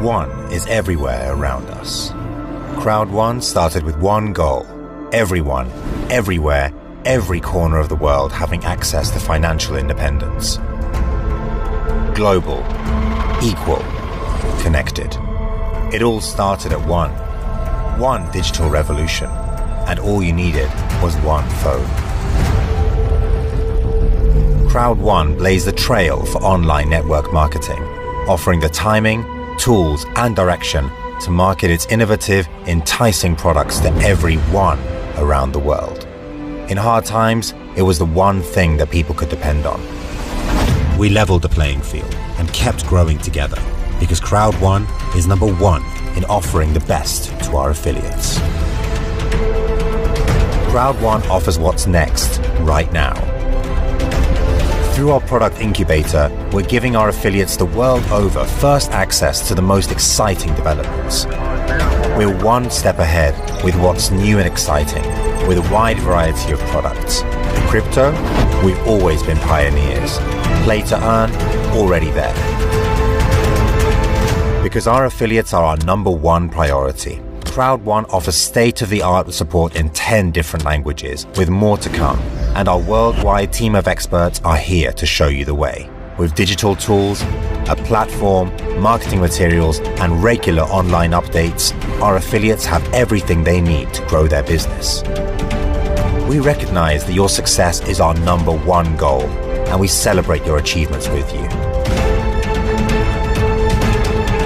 One is everywhere around us. Crowd One started with one goal: everyone, everywhere, every corner of the world having access to financial independence. Global, equal, connected. It all started at one digital revolution, and all you needed was one phone. Crowd One blazed the trail for online network marketing, offering the timing, tools, and direction to market its innovative, enticing products to everyone around the world. In hard times, it was the one thing that people could depend on. We leveled the playing field and kept growing together because Crowd One is number one in offering the best to our affiliates. Crowd One offers what's next right now. Through our product incubator, we're giving our affiliates the world over first access to the most exciting developments. We're one step ahead with what's new and exciting, with a wide variety of products. In crypto, we've always been pioneers. Play to earn, already there. Because our affiliates are our number one priority, Crowd One offers state-of-the-art support in 10 different languages, with more to come. And our worldwide team of experts are here to show you the way. With digital tools, a platform, marketing materials, and regular online updates, our affiliates have everything they need to grow their business. We recognize that your success is our number one goal, and we celebrate your achievements with you.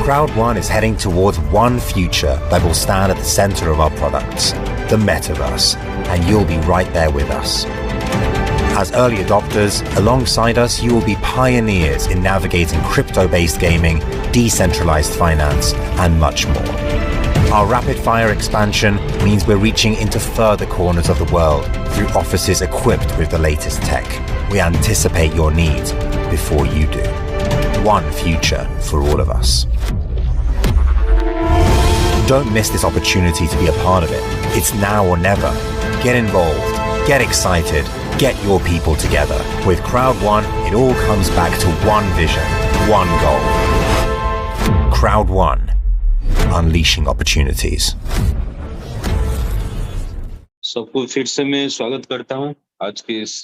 Crowd One is heading towards one future that will stand at the center of our products, the metaverse, and you'll be right there with us. As early adopters, alongside us, you will be pioneers in navigating crypto-based gaming, decentralized finance, and much more. Our rapid-fire expansion means we're reaching into further corners of the world through offices equipped with the latest tech. We anticipate your needs before you do. One future for all of us. Don't miss this opportunity to be a part of it. It's now or never. Get involved, get excited, get your people together. With Crowd One, it all comes back to one vision, one goal. Crowd One, unleashing opportunities. सबको फिर से मैं स्वागत करता हूं आज के इस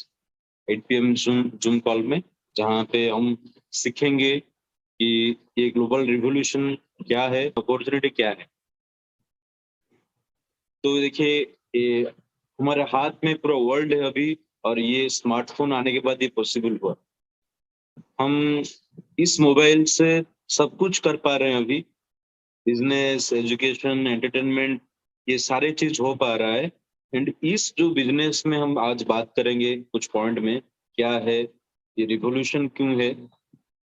8 PM जूम कॉल में, जहां पे हम सीखेंगे कि ये ग्लोबल रिवॉल्यूशन क्या है, अपॉर्चुनिटी क्या है। तो देखिए, ये हमारे हाथ में पूरा वर्ल्ड है अभी, और ये स्मार्टफोन आने के बाद ये पॉसिबल हुआ। हम इस मोबाइल से सब कुछ कर पा रहे हैं अभी। बिजनेस, एजुकेशन, एंटरटेनमेंट, ये सारे चीज हो पा रहा है। एंड इस जो बिजनेस में हम आज बात करेंगे कुछ पॉइंट में, क्या है ये रिवॉल्यूशन, क्यों है,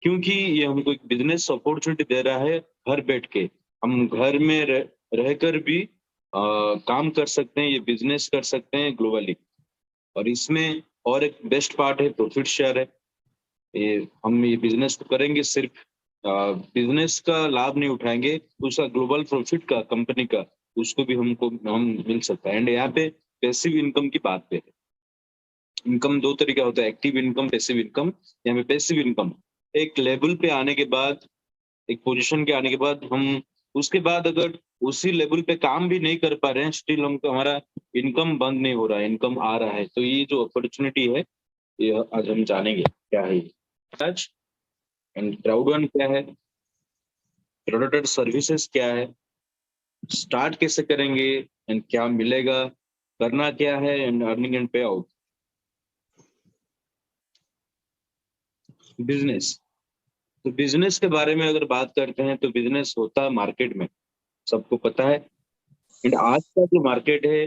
क्योंकि ये हमको एक बिजनेस अपॉर्चुनिटी दे रहा है। घर बैठ के हम घर में रहकर भी काम कर सकते हैं, ये बिजनेस कर सकते हैं ग्लोबली। और इसमें और एक बेस्ट पार्ट है प्रॉफिट शेयर है। हम ये बिजनेस तो करेंगे, सिर्फ बिजनेस का लाभ नहीं उठाएंगे, उसका ग्लोबल प्रॉफिट का, कंपनी का, उसको भी हम मिल सकता है। एंड यहाँ पे पैसिव इनकम की बात पे है। इनकम दो तरीका होता है, एक्टिव इनकम, पैसिव इनकम। यहाँ पे पैसिव इनकम एक लेवल पे आने के बाद, एक पोजीशन के आने के बाद, हम उसके बाद अगर उसी लेवल पे काम भी नहीं कर पा रहे हैं, स्टिल हमको हमारा इनकम बंद नहीं हो रहा है, इनकम आ रहा है। तो ये जो अपॉर्चुनिटी है, ये आज हम जानेंगे क्या है आज। एंड क्राउड वन क्या है, प्रोडक्ट सर्विसेज क्या है, स्टार्ट कैसे करेंगे, एंड क्या मिलेगा, करना क्या है, एंड अर्निंग एंड पे आउट। बिजनेस, तो बिजनेस के बारे में अगर बात करते हैं तो बिजनेस होता है मार्केट में, सबको पता है। एंड आज का जो मार्केट है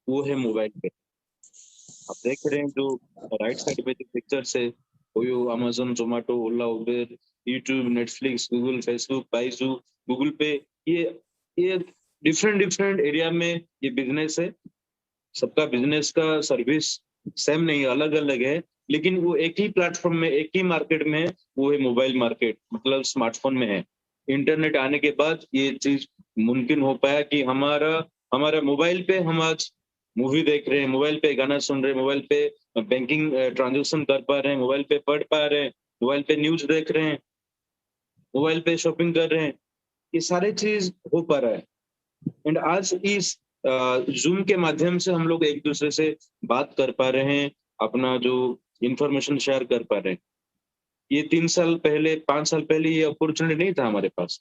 वो है मोबाइल पे। आप देख रहे हैं जो राइट साइड पे जो पिक्चर्स है, OYO, Amazon, Zomato, Ola, Uber, YouTube, Netflix, Google, Facebook, Byju, Google Pay, ये डिफरेंट एरिया में ये बिजनेस है। सबका बिजनेस का सर्विस सेम नहीं, अलग अलग है, लेकिन वो एक ही प्लेटफॉर्म में, एक ही मार्केट में है, वो है मोबाइल मार्केट, मतलब स्मार्टफोन में है। इंटरनेट आने के बाद ये चीज मुमकिन हो पाया कि हमारा मोबाइल पे हम आज मूवी देख रहे हैं, मोबाइल पे गाना सुन रहे हैं, मोबाइल पे बैंकिंग ट्रांजेक्शन कर पा रहे हैं, मोबाइल पे पढ़ पा रहे हैं, मोबाइल पे न्यूज देख रहे हैं, मोबाइल पे शॉपिंग कर रहे हैं। ये सारे चीज हो पा रहा है। एंड आज इस जूम के माध्यम से हम लोग एक दूसरे से बात कर पा रहे हैं, अपना जो इंफॉर्मेशन शेयर कर पा रहे हैं। ये 3 साल पहले, 5 साल पहले ये अपॉर्चुनिटी नहीं था हमारे पास।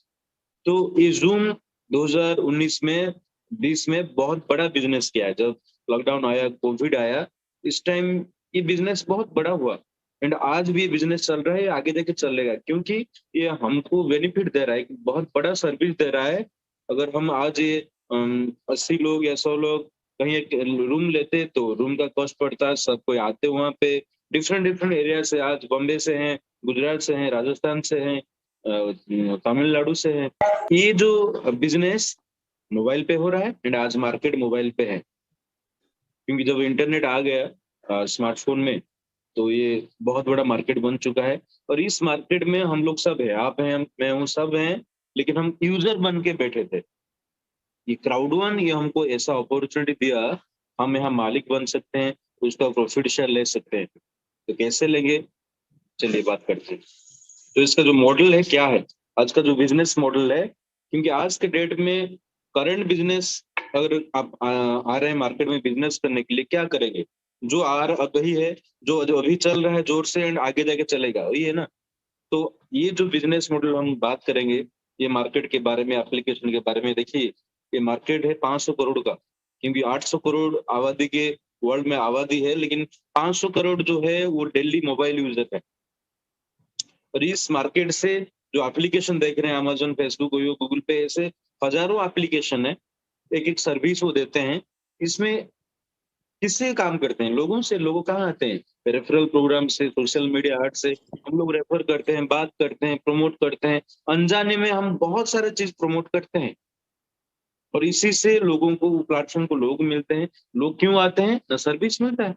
तो ये जूम 2019 में, 20 में बहुत बड़ा बिजनेस किया है। जब लॉकडाउन आया, कोविड आया, इस टाइम ये बिजनेस बहुत बड़ा हुआ। एंड आज भी ये बिजनेस चल रहा है, आगे जाके चलेगा, क्योंकि ये हमको बेनिफिट दे रहा है, एक बहुत बड़ा सर्विस दे रहा है। अगर हम आज ये 80 लोग या 100 लोग कहीं एक रूम लेते तो रूम का कॉस्ट पड़ता, सब कोई आते वहां पे, डिफरेंट डिफरेंट एरिया से, आज बॉम्बे से हैं, गुजरात से हैं, राजस्थान से हैं, तमिलनाडु से हैं। ये जो बिजनेस मोबाइल पे हो रहा है, एंड आज मार्केट मोबाइल पे है, क्योंकि जब इंटरनेट आ गया स्मार्टफोन में, तो ये बहुत बड़ा मार्केट बन चुका है। और इस मार्केट में हम लोग सब है, आप हैं, मैं हूँ, सब हैं, लेकिन हम यूजर बन के बैठे थे। ये क्राउड वन, ये हमको ऐसा अपॉर्चुनिटी दिया, हम यहाँ मालिक बन सकते हैं, उसका प्रॉफिट शेयर ले सकते हैं। तो कैसे लेंगे, चलिए बात करते हैं। तो इसका जो मॉडल है क्या है, आज का जो बिजनेस मॉडल है, क्योंकि आज के डेट में करंट बिजनेस, अगर आप आ रहे हैं मार्केट में बिजनेस करने के लिए, क्या करेंगे? जो अभी है, जो अभी चल रहा है जोर से, एंड आगे जाके चलेगा, वही है ना। तो ये जो बिजनेस मॉडल हम बात करेंगे, ये मार्केट के बारे में, एप्लीकेशन के बारे में, देखिए ये मार्केट है 500 करोड़ का, क्योंकि 800 करोड़ आबादी के वर्ल्ड में आबादी है, लेकिन 500 करोड़ जो है वो डेली मोबाइल यूजर है। और इस मार्केट से जो एप्लीकेशन देख रहे हैं, अमेजन, फेसबुक, गूगल पे, ऐसे हजारों एप्लीकेशन है, एक एक सर्विस वो देते हैं। इसमें किससे काम करते हैं? लोगों से। लोगों कहाँ आते हैं? रेफरल प्रोग्राम से, सोशल मीडिया आर्ट से हम लोग रेफर करते हैं, बात करते हैं, प्रमोट करते हैं, अनजाने में हम बहुत सारे चीज प्रमोट करते हैं, और इसी से लोगों को, प्लेटफॉर्म को लोग मिलते हैं। लोग क्यों आते हैं? ना सर्विस मिलता है,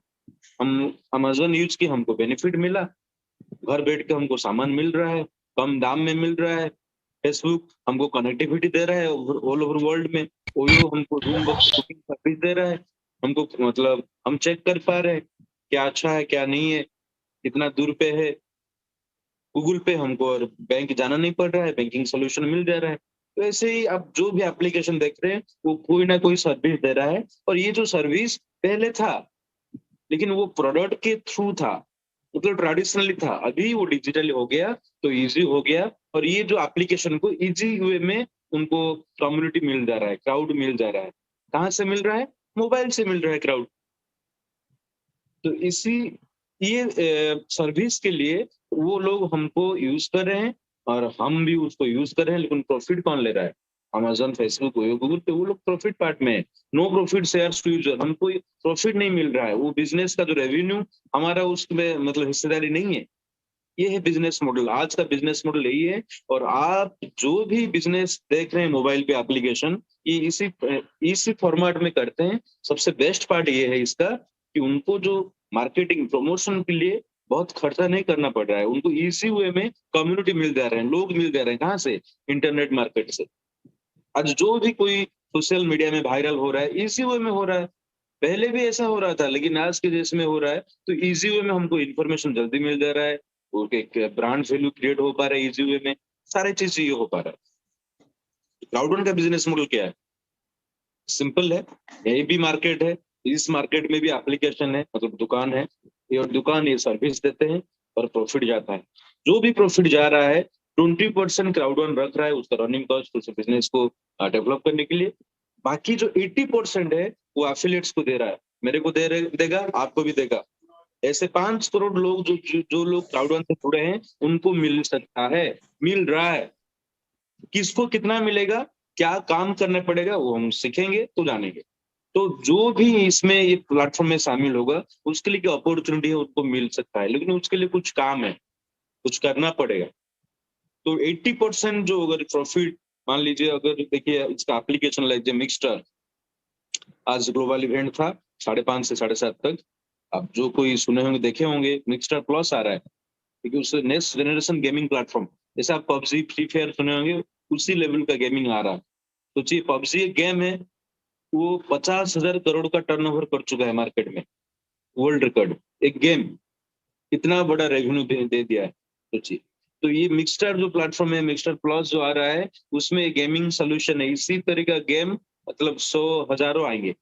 हम अमेजन यूज की, हमको बेनिफिट मिला, घर बैठ के हमको सामान मिल रहा है, कम दाम में मिल रहा है। फेसबुक हमको कनेक्टिविटी दे रहा है ऑल ओवर वर्ल्ड में। ओयो हमको रूम बुकिंग सर्विस दे रहा है, हमको मतलब हम चेक कर पा रहे हैं क्या अच्छा है क्या नहीं है, कितना दूर पे है। गूगल पे हमको और बैंक जाना नहीं पड़ रहा है, बैंकिंग सोल्यूशन मिल जा रहा है। तो ऐसे ही आप जो भी एप्लीकेशन देख रहे हैं, वो कोई ना कोई सर्विस दे रहा है। और ये जो सर्विस पहले था, लेकिन वो प्रोडक्ट के थ्रू था, मतलब ट्रेडिशनली था, अभी वो डिजिटल हो गया, तो इजी हो गया। और ये जो एप्लीकेशन को इजी वे में उनको कम्युनिटी मिल जा रहा है, क्राउड मिल जा रहा है। कहाँ से मिल रहा है? मोबाइल से मिल रहा है क्राउड। तो इसी ये सर्विस के लिए वो लोग हमको यूज कर रहे हैं, और हम भी उसको यूज कर रहे हैं, लेकिन प्रॉफिट कौन ले रहा है? अमेजन, फेसबुक, गूगल पे, वो लोग प्रॉफिट पार्ट में है। No profit shares to user, हमको प्रॉफिट नहीं मिल रहा है, वो बिजनेस का जो रेवेन्यू हमारा उसमें मतलब हिस्सेदारी नहीं है। ये है बिजनेस मॉडल, आज का बिजनेस मॉडल यही है। और आप जो भी बिजनेस देख रहे हैं मोबाइल पे एप्लीकेशन, ये इसी फॉर्मेट में करते हैं। सबसे बेस्ट पार्ट ये है इसका, कि उनको जो मार्केटिंग प्रमोशन के लिए बहुत खर्चा नहीं करना पड़ रहा है, उनको इजी वे में कम्युनिटी मिल जा रहे हैं, लोग मिल जा रहे हैं। कहाँ से? इंटरनेट मार्केट से। आज जो भी कोई सोशल मीडिया में वायरल हो रहा है, इजी वे में हो रहा है। पहले भी ऐसा हो रहा था, लेकिन आज के देश में हो रहा है, तो इजी वे में हमको इन्फॉर्मेशन जल्दी मिल जा रहा है, और एक ब्रांड वैल्यू क्रिएट हो पा रहा है इजी वे में, सारे चीज ये हो पा रहा है। क्राउड का बिजनेस मॉडल क्या है? सिंपल है, यही भी मार्केट है, इस मार्केट में भी एप्लीकेशन है, मतलब दुकान है, ये और दुकान ये सर्विस देते हैं, और प्रॉफिट जाता है। जो भी प्रॉफिट जा रहा है, 20% क्राउड वन रख रहा है उसका रनिंग कॉस्ट, उस बिजनेस को डेवलप करने के लिए। बाकी जो 80% है, वो एफिलिएट्स को दे रहा है, मेरे को देगा, आपको भी देगा। ऐसे 5 करोड़ लोग जो लोग क्राउड वन से जुड़े हैं, उनको मिल सकता है, मिल रहा है। किसको कितना मिलेगा, क्या काम करना पड़ेगा, वो हम सीखेंगे तो जानेंगे। तो जो भी इसमें ये प्लेटफॉर्म में शामिल होगा, उसके लिए क्या अपॉर्चुनिटी है, उसको मिल सकता है, लेकिन उसके लिए कुछ काम है, कुछ करना पड़ेगा। तो 80% जो अगर प्रॉफिट, मान लीजिए, अगर देखिए इसका एप्लीकेशन लाइक मिक्सटर, आज ग्लोबल इवेंट था 5:30 से 7:30 तक। अब जो कोई सुने होंगे, देखे होंगे, मिक्सटर प्लस आ रहा है, क्योंकि उससे नेक्स्ट जनरेशन गेमिंग प्लेटफॉर्म, जैसे आप पबजी, फ्री फायर सुने होंगे, उसी लेवल का गेमिंग आ रहा है। तो जी, पबजी एक गेम है, वो 50,000 करोड़ का टर्नओवर कर चुका है मार्केट में, वर्ल्ड रिकॉर्ड। एक गेम इतना बड़ा रेवेन्यू दे दिया है, सोचिए। तो ये मिक्सटर जो प्लेटफॉर्म है, मिक्सटर प्लस जो आ रहा है, उसमें गेमिंग सोल्यूशन है। इसी तरह का गेम मतलब 100 हजारों आएंगे।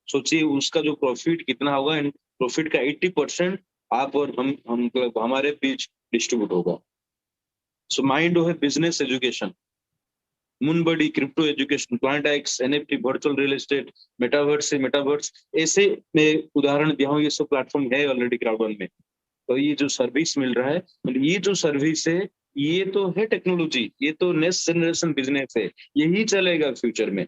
सोचिए उसका जो प्रॉफिट कितना होगा, एंड प्रॉफिट का 80% आप और हम मतलब हमारे बीच डिस्ट्रीब्यूट होगा। सो माइंड है बिजनेस एजुकेशन, मुनबडी crypto education, Plant X, NFT, virtual real estate, metaverse से मेटावर्स, ऐसे मैं उदाहरण दिया हूँ। ये सब प्लेटफॉर्म है ऑलरेडी क्राउड वन में। तो ये जो सर्विस मिल रहा है, मतलब ये जो सर्विस है, ये तो है टेक्नोलॉजी, ये तो नेक्स्ट जनरेशन बिजनेस है, यही चलेगा फ्यूचर में।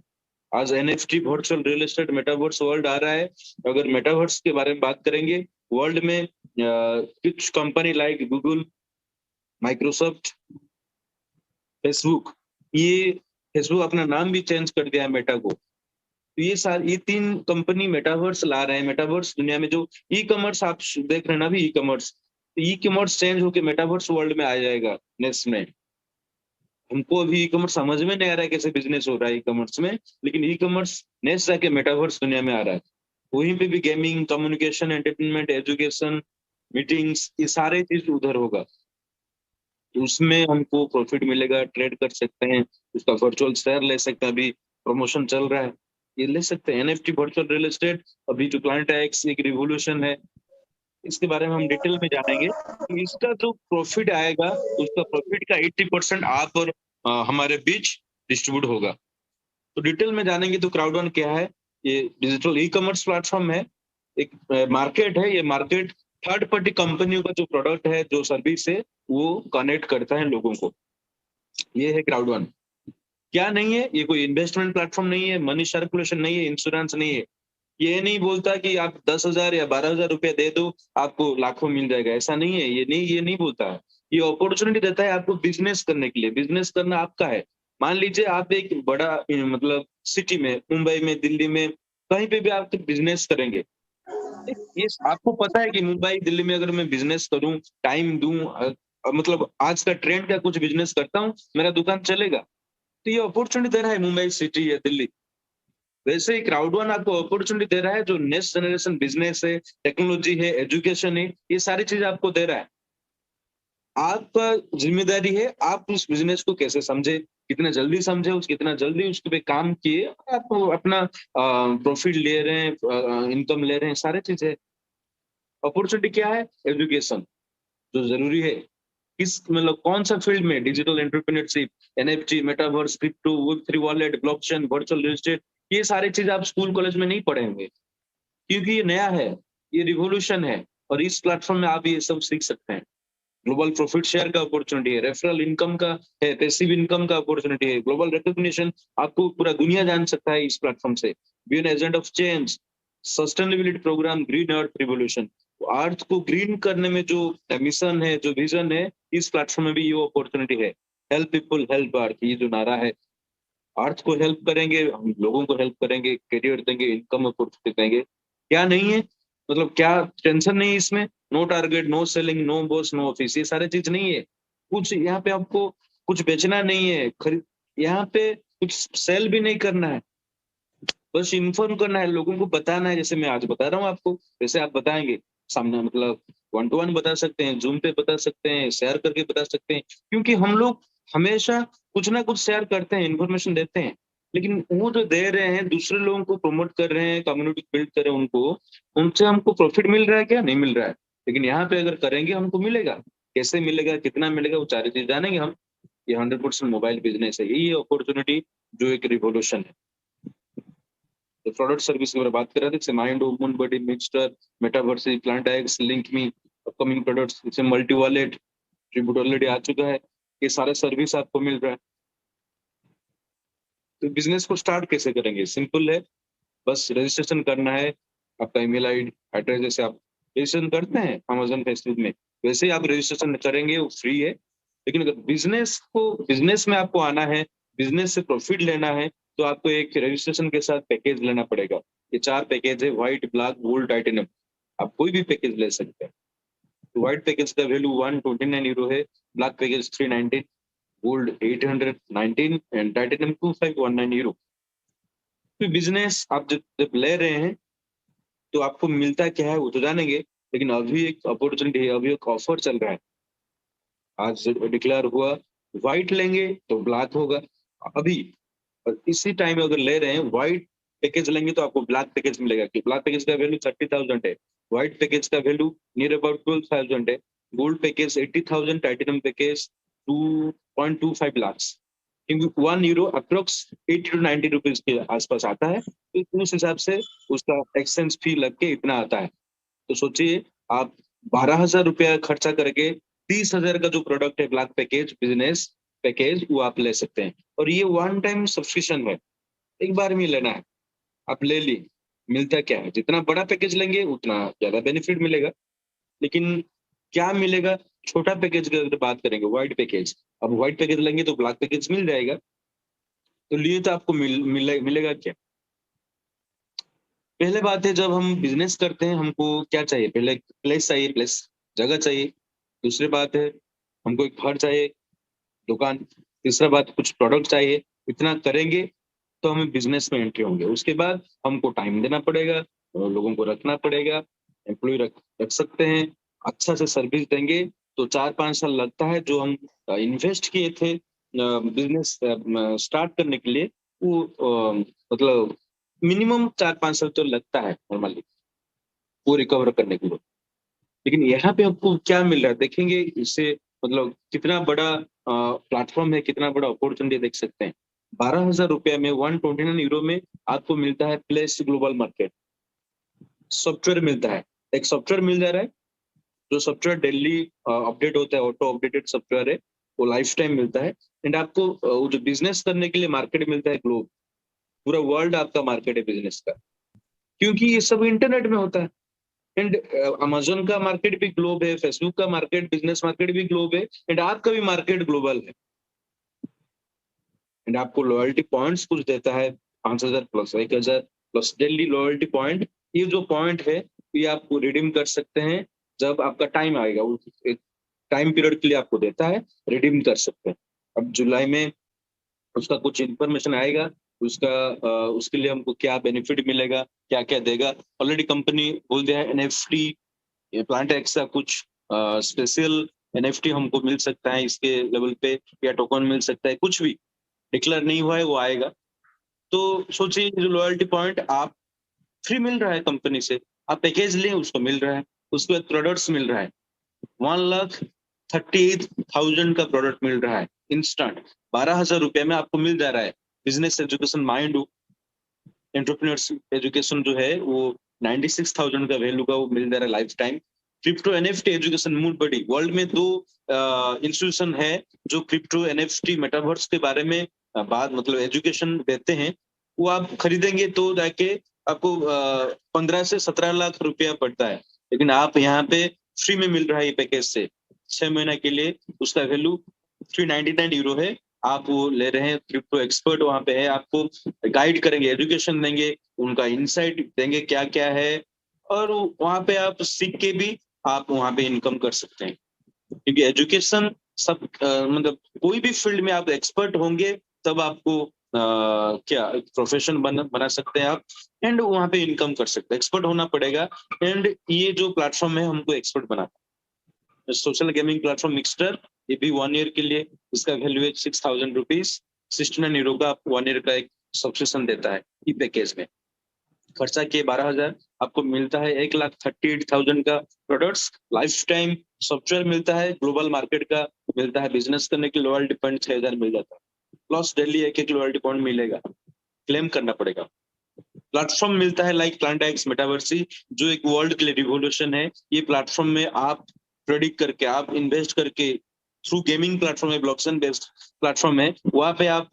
आज NFT, virtual real estate, metaverse world आ रहा है। अगर मेटावर्स के बारे में बात करेंगे, वर्ल्ड में कुछ company like Google, Microsoft, Facebook, ये फेसबुक अपना नाम भी चेंज कर दिया है मेटा को। तो ये 3 कंपनी मेटावर्स ला रहे हैं। मेटावर्स दुनिया में जो ई कॉमर्स आप देख रहे हैं ना, अभी ई कॉमर्स, तो ई कॉमर्स चेंज होकर मेटावर्स वर्ल्ड में आ जाएगा नेक्स्ट में। हमको अभी ई कॉमर्स समझ में नहीं आ रहा है कैसे बिजनेस हो रहा है ई कॉमर्स में, लेकिन ई कॉमर्स नेक्स्ट जाके मेटावर्स दुनिया में आ रहा है। वहीं पे भी gaming, communication, entertainment, education, meetings, ये सारे चीज उधर होगा। तो उसमें हमको प्रॉफिट मिलेगा, ट्रेड कर सकते हैं, उसका वर्चुअल शेयर ले सकते हैं। अभी प्रमोशन चल रहा है, ये ले सकते हैं। एनएफटी, वर्चुअल रियल एस्टेट, अभी जो क्लाइंट एक्स एक रिवोल्यूशन है, इसके बारे में हम डिटेल में जानेंगे। तो इसका जो प्रॉफिट आएगा, उसका प्रॉफिट का 80% आप और हमारे बीच डिस्ट्रीब्यूट होगा। तो डिटेल में जानेंगे तो क्राउड वन क्या है। ये डिजिटल ई कॉमर्स प्लेटफॉर्म है, एक मार्केट है। ये मार्केट थर्ड पार्टी कंपनियों का जो प्रोडक्ट है, जो सर्विस है, वो कनेक्ट करता है लोगों को। ये है क्राउड वन। क्या नहीं है, ये कोई इन्वेस्टमेंट प्लेटफॉर्म नहीं है, मनी सर्कुलेशन नहीं है, इंश्योरेंस नहीं है। ये नहीं बोलता कि आप 10,000 या 12,000 रुपया दे दो, आपको लाखों मिल जाएगा, ऐसा नहीं है। ये नहीं बोलता है। ये अपॉर्चुनिटी देता है आपको बिजनेस करने के लिए। बिजनेस करना आपका है। मान लीजिए आप एक बड़ा मतलब सिटी में, मुंबई में, दिल्ली में, कहीं पे भी आप बिजनेस करेंगे। ये आपको पता है कि मुंबई, दिल्ली में अगर मैं बिजनेस करूं, टाइम दूं, मतलब आज का ट्रेंड का कुछ बिजनेस करता हूं, मेरा दुकान चलेगा। तो ये अपॉर्चुनिटी दे रहा है मुंबई सिटी या दिल्ली। वैसे ही क्राउड वन आपको अपॉर्चुनिटी दे रहा है, जो नेक्स्ट जनरेशन बिजनेस है, टेक्नोलॉजी है, एजुकेशन है, ये सारी चीज आपको दे रहा है। आपका जिम्मेदारी है आप उस बिजनेस को कैसे समझे, कितना जल्दी समझे, कितना जल्दी उसके पे काम किए, और आप अपना प्रॉफिट ले रहे हैं, इनकम ले रहे हैं, सारे चीज है। अपॉर्चुनिटी क्या है? एजुकेशन जो जरूरी है। किस मतलब कौन सा फील्ड में? Digital entrepreneurship, NFT, metaverse, crypto, Web3 wallet, blockchain, virtual real estate, ये सारी चीज आप स्कूल कॉलेज में नहीं पढ़ेंगे, क्योंकि ये नया है, ये रिवॉल्यूशन है। और इस प्लेटफॉर्म में आप ये सब सीख सकते हैं। ग्लोबल प्रॉफिट शेयर का अपॉर्चुनिटी है, रेफरल इनकम का है, पैसिव इनकम का अपॉर्चुनिटी है, ग्लोबल रिकॉग्निशन, आपको पूरा दुनिया जान सकता है इस प्लेटफॉर्म से। Be an agent of change, sustainability programme, green earth revolution, earth को ग्रीन करने में जो मिशन है, जो विजन है, इस प्लेटफॉर्म में भी ये अपॉर्चुनिटी है। हेल्प पीपल, हेल्प अर्थ, ये जो नारा है, अर्थ को हेल्प करेंगे, हम लोगों को हेल्प करेंगे, करियर देंगे, इनकम अपॉर्चुनिटी देंगे। क्या नहीं है, मतलब क्या टेंशन नहीं है इसमें? No target, no selling, no boss, no office, ये सारे चीज नहीं है। कुछ यहाँ पे आपको कुछ बेचना नहीं है, खरीद, यहाँ पे कुछ सेल भी नहीं करना है, बस इन्फॉर्म करना है, लोगों को बताना है। जैसे मैं आज बता रहा हूँ आपको, वैसे आप बताएंगे सामने, मतलब 1 to 1 बता सकते हैं, जूम पे बता सकते हैं, शेयर करके बता सकते हैं। क्योंकि हम लोग हमेशा कुछ ना कुछ शेयर करते हैं, इन्फॉर्मेशन देते हैं, लेकिन वो जो दे रहे हैं, दूसरे लोगों को प्रमोट कर रहे हैं, कम्युनिटी बिल्ड कर रहे हैं, उनको, उनसे हमको प्रॉफिट मिल रहा है क्या? नहीं मिल रहा है। लेकिन यहाँ पे अगर करेंगे हमको मिलेगा। कैसे मिलेगा, कितना मिलेगा, वो सारी चीज जानेंगे हम। ये 100% मोबाइल बिजनेस है, यही अपॉर्चुनिटी जो एक रिवोल्यूशन है। तो प्रोडक्ट सर्विस की अगर बात करें, जैसे mind, open buddy, mixture, metaverse, Plant X, link me, upcoming products जैसे मल्टी वॉलेट, ट्रिब्यूट ऑलरेडी आ चुका है, ये सारे सर्विस आपको मिल रहा है। तो बिजनेस को स्टार्ट कैसे करेंगे? सिंपल है, बस रजिस्ट्रेशन करना है। आपका ईमेल आईडी, एड्रेस, जैसे आप रजिस्ट्रेशन करते हैं अमेजन, फेसबुक में, वैसे ही आप रजिस्ट्रेशन करेंगे, वो फ्री है। लेकिन अगर बिजनेस में आपको आना है, बिजनेस से प्रॉफिट लेना है, तो आपको एक रजिस्ट्रेशन के साथ पैकेज लेना पड़ेगा। ये 4 पैकेज है, व्हाइट, ब्लैक, गोल्ड, टाइटेनियम। आप कोई भी पैकेज ले सकते हैं। तो व्हाइट पैकेज का वैल्यू 129 यूरो है, black package 319, gold 819 and titanium 2519 euro. तो बिजनेस आप जब ले रहे हैं, तो आपको मिलता क्या है वो तो जानेंगे। लेकिन अभी एक अपॉर्चुनिटी है, अभी एक ऑफर चल रहा है। आज डिक्लेयर हुआ, व्हाइट लेंगे तो ब्लैक होगा अभी। और इसी टाइम अगर ले रहे हैं व्हाइट पैकेज लेंगे तो आपको ब्लैक पैकेज मिलेगा, कि ब्लैक पैकेज का वैल्यू 30,000 है, व्हाइट पैकेज का वैल्यू नियर अबाउट 12,000 है, gold package 80,000, titanium package 2.25 lakh, क्योंकि 1 यूरो अप्रोक्स 80 to 90 रुपीज के आसपास आता है, तो उस हिसाब से उसका एक्सचेंज फी लग के इतना आता है। तो सोचिए आप 12,000 रुपया खर्चा करके 30,000 का जो प्रोडक्ट है ब्लैक पैकेज बिजनेस पैकेज वो आप ले सकते हैं। और ये वन टाइम सब्सक्रिप्शन है, एक बार में लेना है, आप ले ली। मिलता क्या है, जितना बड़ा पैकेज लेंगे उतना ज्यादा बेनिफिट मिलेगा, लेकिन क्या मिलेगा, छोटा पैकेज की अगर बात करेंगे व्हाइट पैकेज, अब व्हाइट पैकेज लेंगे तो ब्लैक पैकेज मिल जाएगा, तो लिए तो आपको मिलेगा क्या। पहले बात है, जब हम बिजनेस करते हैं हमको क्या चाहिए, पहले प्लेस चाहिए, प्लेस जगह चाहिए। दूसरी बात है हमको एक घर चाहिए, दुकान। तीसरा बात कुछ प्रोडक्ट चाहिए। इतना करेंगे तो हमें बिजनेस में एंट्री होंगे। उसके बाद हमको टाइम देना पड़ेगा, लोगों को रखना पड़ेगा, एम्प्लॉय रख सकते हैं, अच्छा से सर्विस देंगे तो 4-5 साल लगता है। जो हम इन्वेस्ट किए थे बिजनेस स्टार्ट करने के लिए, वो मतलब मिनिमम 4-5 साल तो लगता है नॉर्मली वो रिकवर करने के लिए। लेकिन यहाँ पे आपको क्या मिल रहा है देखेंगे, इससे मतलब कितना बड़ा प्लेटफॉर्म है, कितना बड़ा अपॉर्चुनिटी देख सकते हैं। 12,000 रुपया में 129 यूरो में आपको मिलता है प्लेस ग्लोबल मार्केट, सॉफ्टवेयर मिलता है, एक सॉफ्टवेयर मिल जा रहा है, जो सॉफ्टवेयर डेली अपडेट होता है, ऑटो अपडेटेड सॉफ्टवेयर है, वो लाइफ टाइम मिलता है। एंड आपको वो जो बिजनेस करने के लिए मार्केट मिलता है ग्लोब, पूरा वर्ल्ड आपका मार्केट है बिजनेस का, क्योंकि ये सब इंटरनेट में होता है। एंड अमेजोन का मार्केट भी ग्लोब है, फेसबुक का मार्केट बिजनेस मार्केट भी ग्लोब है, एंड आपका भी मार्केट ग्लोबल है। एंड आपको लॉयल्टी पॉइंट्स कुछ देता है, 5,000 plus 1,000 plus daily loyalty point. ये जो पॉइंट है ये आपको रिडीम कर सकते हैं जब आपका टाइम आएगा, एक टाइम पीरियड के लिए आपको देता है, रिडीम कर सकते हैं। अब जुलाई में उसका कुछ इंफॉर्मेशन आएगा, उसका उसके लिए हमको क्या बेनिफिट मिलेगा, क्या क्या देगा। ऑलरेडी कंपनी बोल दिया है एनएफटी प्लांट एक्स का कुछ स्पेशल एनएफटी हमको मिल सकता है इसके लेवल पे, या टोकन मिल सकता है, कुछ भी डिक्लेयर नहीं हुआ है वो आएगा। तो सोचिए जो लॉयल्टी पॉइंट आप फ्री मिल रहा है कंपनी से, आप पैकेज लें उसको मिल रहा है, उसके बाद प्रोडक्ट्स मिल रहा है, 1,38,000 का प्रोडक्ट मिल रहा है इंस्टेंट, 12,000 रुपये में आपको मिल जा रहा है। Business education mind entrepreneurs education जो है वो 96,000 का वैल्यू का वो मिल जा रहा है life time. Crypto NFT education mood बड़ी, वर्ल्ड में 2 इंस्टीट्यूशन है जो क्रिप्टो एनएफटी मेटावर्स के बारे में बात मतलब एजुकेशन देते हैं। वो आप खरीदेंगे तो जाके आपको 15 से 17 लाख रुपया पड़ता है, लेकिन आप यहाँ पे फ्री में मिल रहा है ये पैकेज से 6 महीना के लिए। उसका वैल्यू 399 यूरो है। आप वो ले रहे हैं, क्रिप्टो एक्सपर्ट वहां पे है, आपको गाइड करेंगे, एजुकेशन देंगे, उनका इंसाइट देंगे क्या क्या है, और वहां पे आप सीख के भी आप वहां पे इनकम कर सकते हैं। क्योंकि एजुकेशन सब मतलब कोई भी फील्ड में आप एक्सपर्ट होंगे तब आपको क्या प्रोफेशन बना सकते हैं आप, एंड वहां पे इनकम कर सकते हैं। एक्सपर्ट होना पड़ेगा, एंड ये जो प्लेटफॉर्म है हमको एक्सपर्ट बनाता है। सोशल गेमिंग प्लेटफॉर्म मिक्सटर, ये भी 1 ईयर के लिए, इसका वैल्यू है 6,000 रुपीज, 69 यूरो का 1 ईयर का एक सब्सक्रिप्शन देता है। ई पैकेज में खर्चा किए 12,000, आपको मिलता है 1,38,000 का प्रोडक्ट्स, लाइफ टाइम सॉफ्टवेयर मिलता है, ग्लोबल मार्केट का मिलता है, बिजनेस करने के लॉयल्टी पॉइंट 6,000 मिल जाता है, प्लस डेली एक लॉयल्टी पॉइंट मिलेगा, क्लेम करना पड़ेगा। प्लेटफॉर्म मिलता है लाइक प्लांट एक्स मेटावर्सी, जो एक वर्ल्ड के लिए रिवोल्यूशन है। ये प्लेटफॉर्म में आप प्रेडिक्ट करके, आप इन्वेस्ट करके, थ्रू गेमिंग प्लेटफॉर्म है, ब्लॉकचेन बेस्ड प्लेटफॉर्म है, वहां पे आप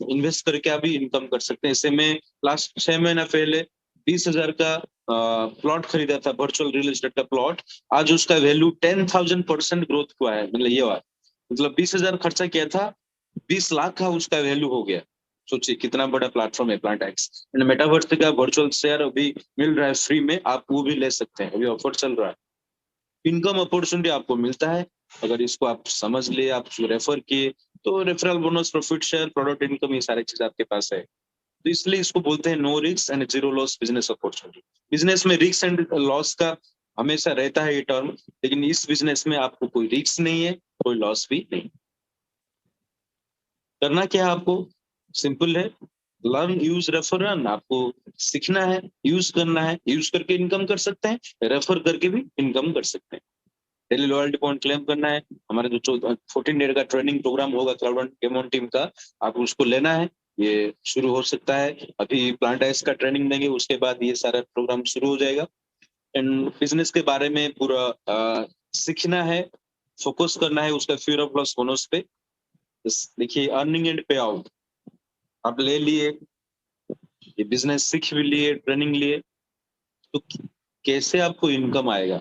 इन्वेस्ट करके आप भी इनकम कर सकते हैं। इससे मैं लास्ट 6 महीना पहले 20,000 का प्लॉट खरीदा था, वर्चुअल रियल एस्टेट का प्लॉट। आज उसका वैल्यू 10,000% ग्रोथ हुआ है, मतलब ये बात, मतलब 20,000 खर्चा किया था, 20 लाख का उसका वैल्यू हो गया। सोचिए कितना बड़ा प्लेटफॉर्म है प्लांट एक्स। मेटावर्स का वर्चुअल शेयर अभी मिल रहा है फ्री में, आप वो भी ले सकते हैं, अभी ऑफर चल रहा है। इनकम अपॉर्चुनिटी आपको मिलता है, अगर इसको आप समझ लिए, आप रेफर किए, तो referral bonus, profit share, product income, ये सारी चीज आपके पास है। तो इसलिए इसको बोलते हैं no risk and zero loss business opportunity. Business में रिस्क एंड लॉस का हमेशा रहता है ये टर्म, लेकिन इस बिजनेस में आपको कोई रिस्क नहीं है कोई लॉस भी नहीं। करना क्या है आपको? सिंपल है, लर्न यूज रेफर रन। आपको सीखना है, यूज करना है, यूज करके इनकम कर सकते हैं, रेफर करके भी इनकम कर सकते हैं। डेली लॉयल्टी पॉइंट क्लेम करना है। हमारे जो 14 डे का ट्रेनिंग प्रोग्राम होगा क्लाउड डेमोन टीम का, आप उसको लेना है। ये शुरू हो सकता है, अभी प्लांट आइस का ट्रेनिंग देंगे, उसके बाद ये सारा प्रोग्राम शुरू हो जाएगा। एंड बिजनेस के बारे में पूरा सीखना है, फोकस करना है उसका फ्यूचर प्लस बोनस पे। देखिए, अर्निंग एंड पे आउट आप ले लिए, ये बिजनेस सीख भी लिए, ट्रेनिंग लिए, तो कैसे आपको इनकम आएगा?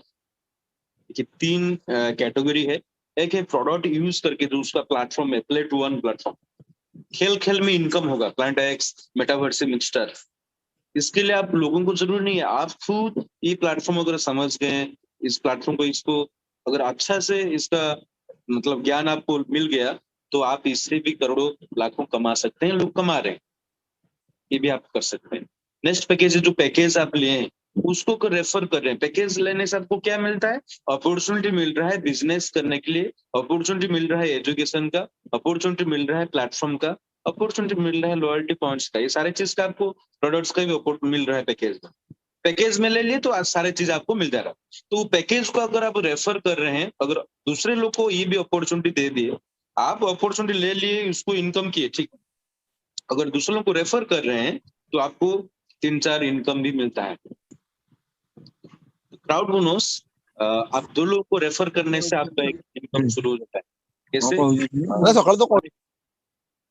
देखिए, 3 कैटेगरी है। एक है प्रोडक्ट यूज करके, जो उसका प्लेटफॉर्म है, प्ले टू वन प्लेटफॉर्म। खेल खेल में इनकम होगा, प्लांट एक्स, मेटावर्स, मिक्सचर। इसके लिए आप लोगों को जरूरी नहीं है, आप खुद ये प्लेटफॉर्म अगर समझ गए, इस प्लेटफॉर्म को, इसको अगर अच्छा से इसका मतलब ज्ञान आपको मिल गया, तो आप इससे भी करोड़ों लाखों कमा सकते हैं। लोग कमा रहे हैं, ये भी आप कर सकते हैं। नेक्स्ट पैकेज है, जो पैकेज आप लिए हैं उसको रेफर कर रहे हैं। पैकेज लेने से आपको क्या मिलता है? अपॉर्चुनिटी मिल रहा है बिजनेस करने के लिए, अपॉर्चुनिटी मिल रहा है एजुकेशन का, अपॉर्चुनिटी मिल रहा है प्लेटफॉर्म का, अपॉर्चुनिटी मिल रहा है लॉयल्टी पॉइंट्स का। ये सारे चीज का आपको प्रोडक्ट्स का भी मिल रहा है पैकेज में। पैकेज में ले लिए तो आज सारे चीज आपको मिल जा रहा है। तो पैकेज को अगर आप रेफर कर रहे हैं, अगर दूसरे लोग को ये भी अपॉर्चुनिटी दे दिए, आप अपॉर्चुनिटी ले लिए, उसको इनकम किए, ठीक। अगर दूसरों को रेफर कर रहे हैं तो आपको 3-4 इनकम भी मिलता है। क्राउड बोनस, आप 2 लोगों को रेफर करने से आपका एक इनकम शुरू हो जाता है। कैसे?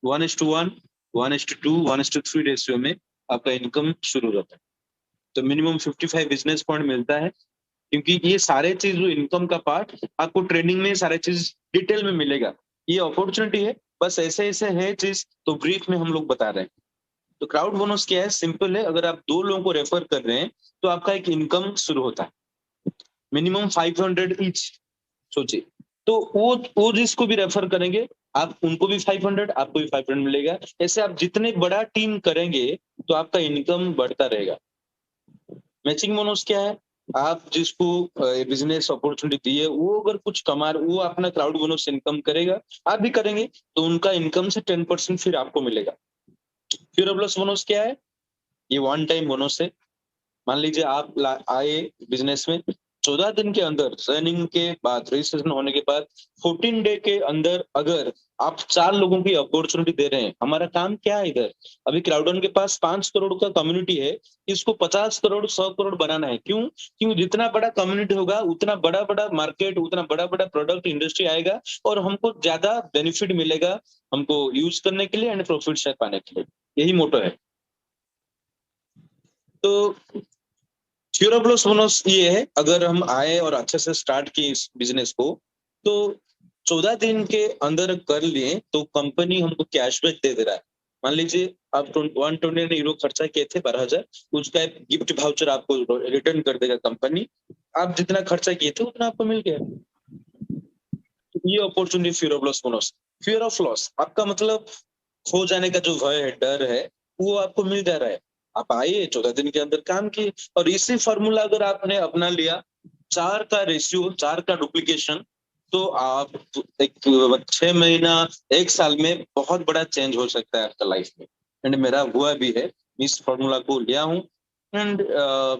1:1, 1:2, 1:3 रेशियो में आपका इनकम शुरू हो जाता है। तो मिनिमम 55 बिजनेस पॉइंट मिलता है, क्योंकि ये सारे चीज जो इनकम का पार्ट आपको ट्रेनिंग में सारे चीज डिटेल में मिलेगा। ये अपॉर्चुनिटी है, बस ऐसे ऐसे है चीज, तो ब्रीफ में हम लोग बता रहे हैं। तो क्राउड बोनस क्या है? सिंपल है, अगर आप 2 लोगों को रेफर कर रहे हैं तो आपका एक इनकम शुरू होता है, मिनिमम 500 ईच। सोचिए, तो वो जिसको भी रेफर करेंगे, आप उनको भी 500, आपको भी 500 मिलेगा। ऐसे आप जितने बड़ा टीम करेंगे तो आपका इनकम बढ़ता रहेगा। मैचिंग बोनस क्या है? आप जिसको बिजनेस अपॉर्चुनिटी दी है, वो अगर कुछ कमा वो अपना क्राउड बोनस इनकम करेगा, आप भी करेंगे, तो उनका इनकम से 10% फिर आपको मिलेगा। फिर प्लस बोनस क्या है? ये वन टाइम बोनस है। मान लीजिए आप आए बिजनेस में, 14 दिन के अंदर ट्रेनिंग के बाद, रजिस्ट्रेशन होने के बाद 14 डे के अंदर अगर आप 4 लोगों की अपॉर्चुनिटी दे रहे हैं। हमारा काम क्या है इधर? अभी क्राउडन के पास 5 करोड़ का कम्युनिटी है, इसको 50 करोड़ 100 करोड़ बनाना है। क्यों? क्यों? जितना बड़ा कम्युनिटी होगा, उतना बड़ा बड़ा मार्केट, उतना बड़ा बड़ा प्रोडक्ट इंडस्ट्री आएगा, और हमको ज्यादा बेनिफिट मिलेगा हमको यूज करने के लिए एंड प्रॉफिट शेयर पाने के लिए। यही मोटो है। तो फ्यूचर प्लस बोनस ये है, अगर हम आए और अच्छे से स्टार्ट किए इस बिजनेस को, तो 14 दिन के अंदर कर लिए तो कंपनी हमको कैशबैक दे रहा है। मान लीजिए आप 120 यूरो खर्चा किए थे, 12,000, उसका एक गिफ्ट वाउचर आपको रिटर्न कर देगा कंपनी। आप जितना खर्चा किए थे उतना आपको मिल गया। तो ये opportunity future plus bonus. Fear of loss, आपका मतलब खो जाने का जो भय है, डर है, वो आपको मिल जा रहा है। आप आइए, 14 दिन के अंदर काम किए, और इसी फॉर्मूला अगर आपने अपना लिया, 4 का रेशियो, 4 का डुप्लीकेशन, तो आप एक 6 महीना 1 साल में बहुत बड़ा चेंज हो सकता है आपका लाइफ में। एंड मेरा हुआ भी है, इस फॉर्मूला को लिया हूँ। एंड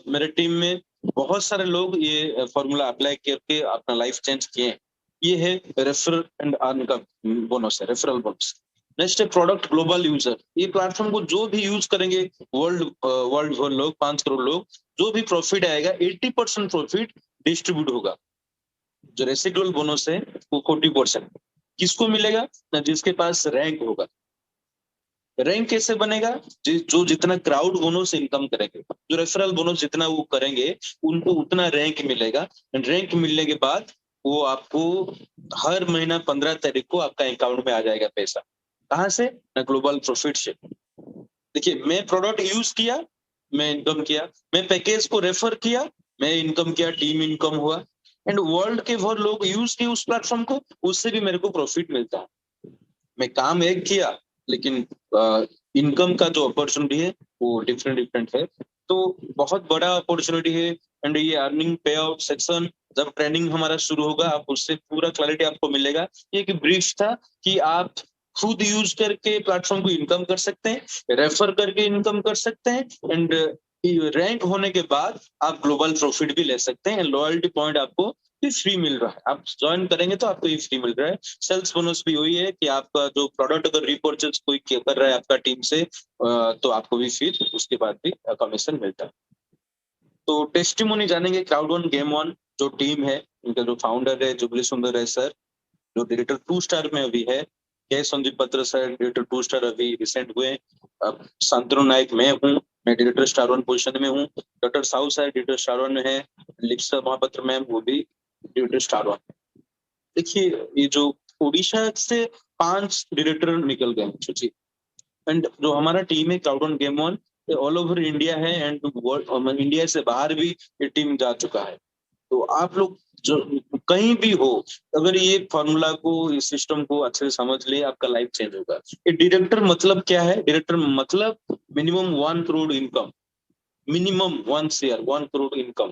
मेरे टीम में बहुत सारे लोग ये फॉर्मूला अप्लाई करके अपना लाइफ चेंज किए। ये है रेफरल एंड अर्न का बोनस है, रेफरल बोनस। नेक्स्ट है प्रोडक्ट ग्लोबल यूजर। ये प्लेटफॉर्म को जो भी यूज करेंगे, वर्ल्ड भर लोग, 5 करोड़ लोग, जो भी प्रॉफिट आएगा 80% प्रॉफिट डिस्ट्रीब्यूट होगा। जो रेसिडुअल बोनस है वो 40% किसको मिलेगा? ना जिसके पास रैंक होगा। रैंक कैसे बनेगा? जो जितना क्राउड बोनस इनकम करेंगे, जो रेफरल बोनस जितना वो करेंगे, उनको उतना रैंक मिलेगा। रैंक मिलने के बाद वो आपको हर महीना 15 तारीख को आपका अकाउंट में आ जाएगा पैसा। कहाँ से? ना ग्लोबल प्रॉफिट से। देखिए, मैं प्रोडक्ट यूज किया, मैं इनकम किया, मैं पैकेज को रेफर किया, मैं इनकम किया, टीम इनकम हुआ, एंड वर्ल्ड के वो लोग यूज किए उस प्लेटफॉर्म को, उससे भी मेरे को प्रॉफिट मिलता है। मैं काम एक किया, लेकिन इनकम का जो अपॉर्चुनिटी है वो डिफरेंट डिफरेंट है। तो बहुत बड़ा अपॉर्चुनिटी है एंड ये अर्निंग पे आउट सेक्शन जब ट्रेनिंग हमारा शुरू होगा, आप उससे पूरा क्लैरिटी आपको मिलेगा। ये एक ब्रीफ था कि आप खुद यूज करके प्लेटफॉर्म को इनकम कर सकते हैं, रेफर करके इनकम कर सकते हैं, एंड रैंक होने के बाद आप ग्लोबल प्रॉफिट भी ले सकते हैं। लॉयल्टी पॉइंट आपको ये फ्री मिल रहा है, आप ज्वाइन करेंगे तो आपको ये फ्री मिल रहा है। सेल्स बोनस भी वही है कि आपका जो प्रोडक्ट अगर रिपर्चेज कोई कर रहा है आपका टीम से, तो आपको भी फिर उसके बाद भी कमीशन मिलता है। तो टेस्टिमोनी जानेंगे क्राउड वन गेम वन जो टीम है, इनका जो फाउंडर है जुबली सुंदर है सर, जो डायरेक्टर 2 स्टार में अभी है, के संदीप पत्र सर डायरेक्टर 2 स्टार अभी रिसेंट हुए। अब शांतनु नायक मैं हूँ, मैं डायरेक्टर स्टार वन पोजीशन में हूँ। Doctor Sahu sir director star one में है, लिप्सा महापात्र मैम वो भी डायरेक्टर स्टार वन। देखिए ये जो ओडिशा से 5 डायरेक्टर निकल गए सोचिए, एंड जो हमारा टीम है crowd one game one all over India है, एंड वर्ल्ड इंडिया से बाहर भी ये टीम जा चुका है। तो आप लोग जो कहीं भी हो, अगर ये फॉर्मूला को इस सिस्टम को अच्छे से समझ ले, आपका लाइफ चेंज होगा। ये डायरेक्टर मतलब क्या है? डायरेक्टर मतलब minimum 1 crore income, minimum 1 share 1 crore income,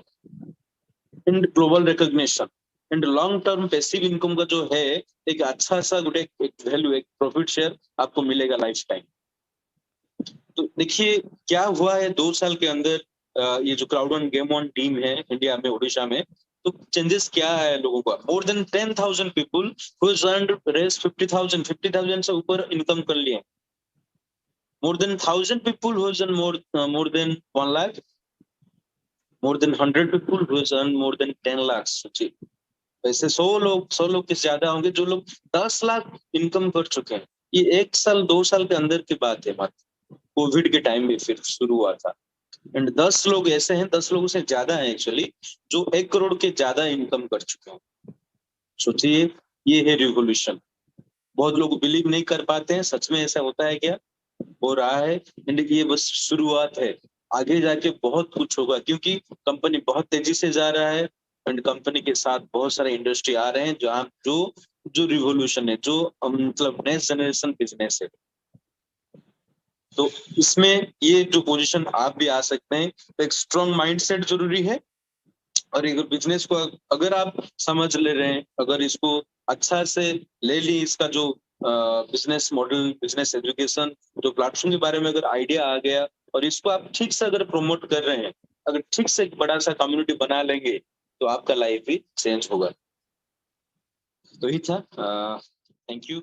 and global recognition, and long term passive income का जो है एक अच्छा सा गुड एक वैल्यू, एक प्रॉफिट शेयर आपको मिलेगा लाइफ टाइम। तो देखिए क्या हुआ है 2 साल के अंदर, ये जो crowd one game one team है इंडिया में, ओडिशा में, तो चेंजेस क्या है लोगों का। More than 10,000 people who has earned रेस 50,000 से ऊपर इनकम कर लिए। More than 1,000 people who has earn more than 1 lakh, more than 100 people who has earn more than 10 lakh. सोचिए वैसे 100 लोग के ज्यादा होंगे जो लोग 10 लाख इनकम कर चुके हैं। ये 1 साल 2 साल के अंदर की बात है, मात्र कोविड के टाइम में फिर शुरू हुआ था। एंड 10 लोग ऐसे हैं, 10 लोगों से ज्यादा है एक्चुअली, जो 1 करोड़ के ज्यादा इनकम कर चुके हैं। सोचिए ये है रिवोल्यूशन। बहुत लोग बिलीव नहीं कर पाते हैं, सच में ऐसा होता है क्या? हो रहा है। एंड ये बस शुरुआत है, आगे जाके बहुत कुछ होगा, क्योंकि कंपनी बहुत तेजी से जा रहा है, एंड कंपनी के साथ बहुत सारे इंडस्ट्री आ रहे हैं जहाँ जो जो रिवोल्यूशन है, जो मतलब नेक्स्ट जनरेशन बिजनेस है। तो इसमें ये जो पोजीशन आप भी आ सकते हैं, तो एक स्ट्रॉन्ग माइंडसेट जरूरी है। और एक बिजनेस को अगर आप समझ ले रहे हैं, अगर इसको अच्छा से ले ली, इसका जो बिजनेस मॉडल, बिजनेस एजुकेशन, जो प्लेटफॉर्म के बारे में अगर आइडिया आ गया, और इसको आप ठीक से अगर प्रमोट कर रहे हैं, अगर ठीक से एक बड़ा सा कम्युनिटी बना लेंगे, तो आपका लाइफ भी चेंज होगा। तो ही था। Thank you.